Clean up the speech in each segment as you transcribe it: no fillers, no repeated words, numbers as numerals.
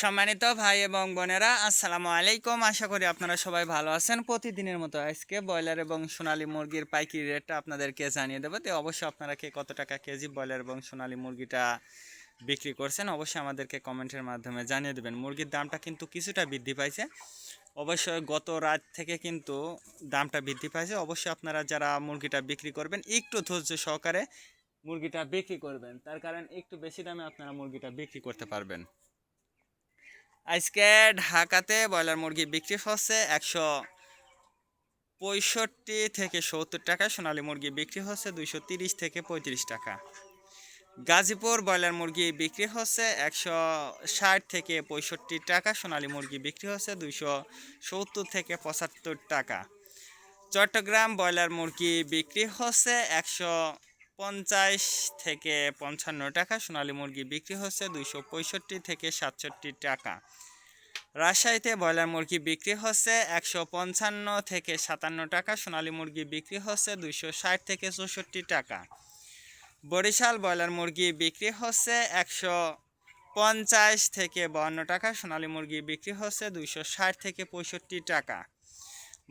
সম্মানিত ভাই এবং বোনেরা, আসসালামু আলাইকুম। আশা করি আপনারা সবাই ভালো আছেন। প্রতিদিনের মতো আজকে ব্রয়লার এবং সোনালী মুরগির পাইকারি রেটটা আপনাদেরকে জানিয়ে দেবো। তো অবশ্যই আপনারা কে কত টাকা কেজি ব্রয়লার এবং সোনালী মুরগিটা বিক্রি করছেন অবশ্যই আমাদেরকে কমেন্টের মাধ্যমে জানিয়ে দেবেন। মুরগির দামটা কিন্তু কিছুটা বৃদ্ধি পাইছে, অবশ্যই গত রাত থেকে কিন্তু দামটা বৃদ্ধি পাইছে। অবশ্যই আপনারা যারা মুরগিটা বিক্রি করবেন একটু ধৈর্য সহকারে মুরগিটা বিক্রি করবেন, তার কারণ একটু বেশি দামে আপনারা মুরগিটা বিক্রি করতে পারবেন। আজকে ঢাকাতে ব্রয়লার মুরগি বিক্রি হচ্ছে 165 থেকে 70 টাকা। সোনালী মুরগি বিক্রি হচ্ছে 230 থেকে 35 টাকা। গাজীপুর ব্রয়লার মুরগি বিক্রি হচ্ছে 160 থেকে 65 টাকা। সোনালী মুরগি বিক্রি হচ্ছে 270 থেকে 75 টাকা। চট্টগ্রাম ব্রয়লার মুরগি বিক্রি হচ্ছে 150 থেকে 55 টাকা। সোনালী মুরগি বিক্রি হচ্ছে 265 থেকে 67 টাকা। রাজশাহীতে ব্রয়লার মুরগি বিক্রি হচ্ছে 155 থেকে 57 টাকা। সোনালী মুরগি বিক্রি হচ্ছে 260 থেকে 64 টাকা। বরিশাল ব্রয়লার মুরগি বিক্রি হচ্ছে 150 থেকে 52 টাকা। সোনালী মুরগি বিক্রি হচ্ছে 260 থেকে 65 টাকা।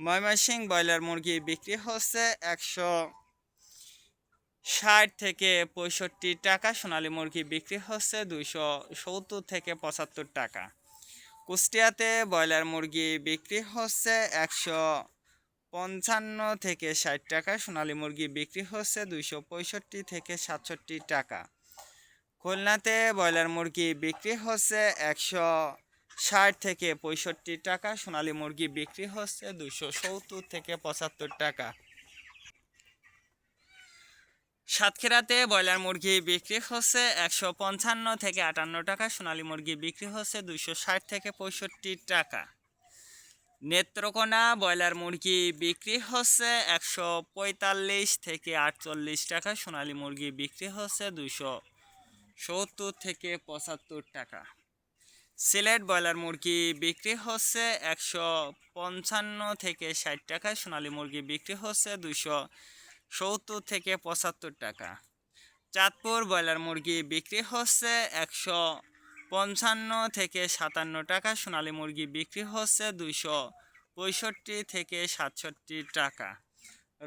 ময়মনসিংহ ব্রয়লার মুরগি বিক্রি হচ্ছে 160 থেকে 65 টাকা। সোনালী মুরগি বিক্রি হচ্ছে 270 থেকে 75 টাকা। কুষ্টিয়াতে ব্রয়লার মুরগি বিক্রি হচ্ছে 155 থেকে 60 টাকা। সোনালী মুরগি বিক্রি হচ্ছে 265 থেকে 67 টাকা। খুলনাতে ব্রয়লার মুরগি বিক্রি হচ্ছে 160 থেকে 65 টাকা। সোনালী মুরগি বিক্রি হচ্ছে 270 থেকে 75 টাকা। সাতক্ষীরাতে ব্রয়লার মুরগি বিক্রি হচ্ছে 155 থেকে 58 টাকা। সোনালী মুরগি বিক্রি হচ্ছে 260 থেকে 65 টাকা। নেত্রকোনা ব্রয়লার মুরগি বিক্রি হচ্ছে 145 থেকে 48 টাকা। সোনালী মুরগি বিক্রি হচ্ছে 270 থেকে 75 টাকা। সিলেট ব্রয়লার মুরগি বিক্রি হচ্ছে 155 থেকে 60 টাকা। সোনালী মুরগি বিক্রি হচ্ছে 270 থেকে 75 টাকা। চাঁদপুর ব্রয়লার মুরগি বিক্রি হচ্ছে 155 থেকে 57 টাকা। সোনালী মুরগি বিক্রি হচ্ছে 265 থেকে 67 টাকা।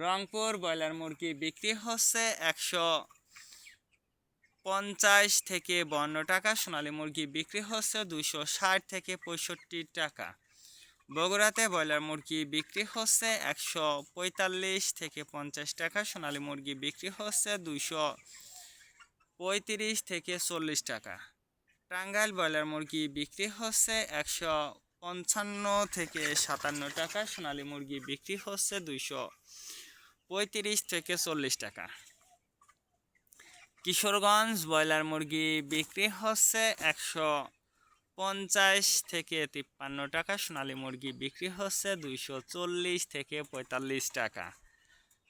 রংপুর ব্রয়লার মুরগি বিক্রি হচ্ছে 150 থেকে 52 টাকা। সোনালী মুরগি বিক্রি হচ্ছে 260 থেকে 65 টাকা। বগুড়াতে ব্রয়লার মুরগি বিক্রি হচ্ছে 145 থেকে 50 টাকা। সোনালী মুরগি বিক্রি হচ্ছে 235 থেকে 40 টাকা। টাঙ্গাইল ব্রয়লার মুরগি বিক্রি হচ্ছে 155 থেকে 57 টাকা। সোনালী মুরগি বিক্রি হচ্ছে 235 থেকে 40 টাকা। কিশোরগঞ্জ ব্রয়লার মুরগি বিক্রি হচ্ছে 150 থেকে 53 টাকা। সোনালী মুরগি বিক্রি হচ্ছে 240 থেকে 45 টাকা।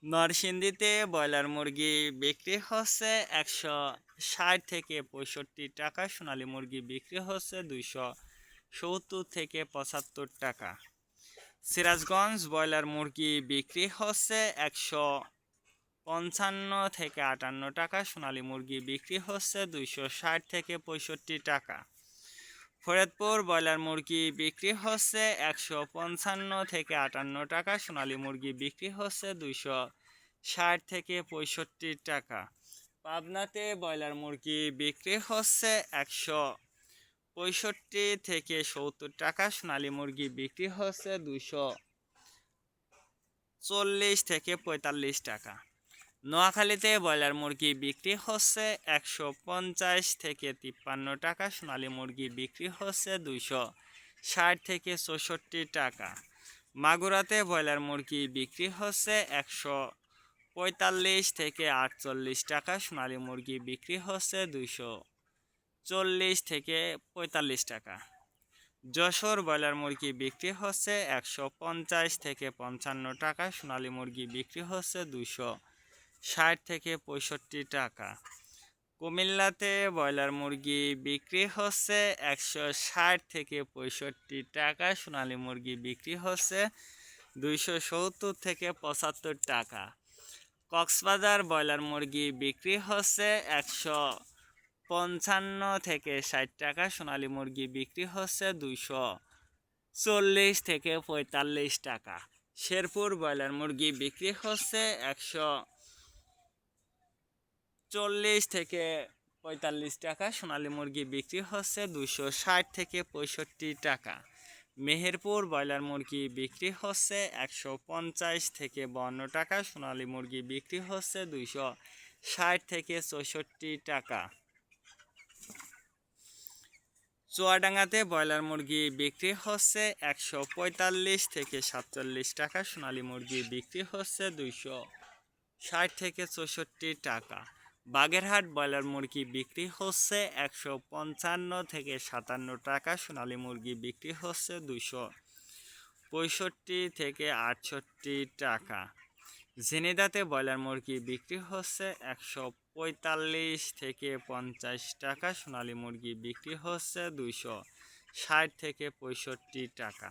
নরসিংদীতে ব্রয়লার মুরগি বিক্রি হচ্ছে 160 থেকে 65 টাকা। সোনালী মুরগি বিক্রি হচ্ছে 270 থেকে 75 টাকা। সিরাজগঞ্জ ব্রয়লার মুরগি বিক্রি হচ্ছে 155 থেকে 58 টাকা। সোনালী মুরগি বিক্রি হচ্ছে 260 থেকে 65 টাকা। ফরিদপুর ব্রয়লার মুরগি বিক্রি হচ্ছে 155 থেকে 58 টাকা। সোনালী মুরগি বিক্রি হচ্ছে 260 থেকে 65 টাকা। পাবনাতে ব্রয়লার মুরগি বিক্রি হচ্ছে 165 থেকে 70 টাকা। সোনালী মুরগি বিক্রি হচ্ছে 240 থেকে 45 টাকা। নোয়াখালীতে ব্রয়লার মুরগি বিক্রি হচ্ছে 150 থেকে 53 টাকা। সোনালী মুরগি বিক্রি হচ্ছে 260 থেকে 64 টাকা। মাগুরাতে ব্রয়লার মুরগি বিক্রি হচ্ছে 145 থেকে 48 টাকা। সোনালী মুরগি বিক্রি হচ্ছে 240 থেকে 45 টাকা। যশোর ব্রয়লার মুরগি বিক্রি হচ্ছে 150 থেকে 55 টাকা। সোনালী মুরগি বিক্রি হচ্ছে 260 থেকে 65 টাকা। কুমিল্লাতে ব্রয়লার মুরগি বিক্রি হচ্ছে 160 থেকে 65 টাকা। সোনালী মুরগি বিক্রি হচ্ছে 270 থেকে 75 টাকা। কক্সবাজার ব্রয়লার মুরগি বিক্রি হচ্ছে থেকে 60 টাকা। সোনালী মুরগি বিক্রি হচ্ছে 240 থেকে 45 টাকা। শেরপুর ব্রয়লার মুরগি বিক্রি হচ্ছে 140 থেকে 45 টাকা। সোনালী মুরগি বিক্রি হচ্ছে 260 থেকে 65 টাকা। মেহেরপুর ব্রয়লার মুরগি বিক্রি হচ্ছে 150 থেকে 52 টাকা। সোনালী মুরগি বিক্রি হচ্ছে 260 থেকে 64 টাকা। চুয়াডাঙ্গাতে ব্রয়লার মুরগি বিক্রি হচ্ছে 145 থেকে 47 টাকা। সোনালী মুরগি বিক্রি হচ্ছে 260 থেকে 64 টাকা। বাগেরহাট ব্রয়লার মুরগি বিক্রি হচ্ছে 155 থেকে 57 টাকা। সোনালী মুরগি বিক্রি হচ্ছে 265 থেকে 68 টাকা। ঝিনাইদহে ব্রয়লার মুরগি বিক্রি হচ্ছে 145 থেকে 50 টাকা। সোনালী মুরগি বিক্রি হচ্ছে 260 থেকে 65 টাকা।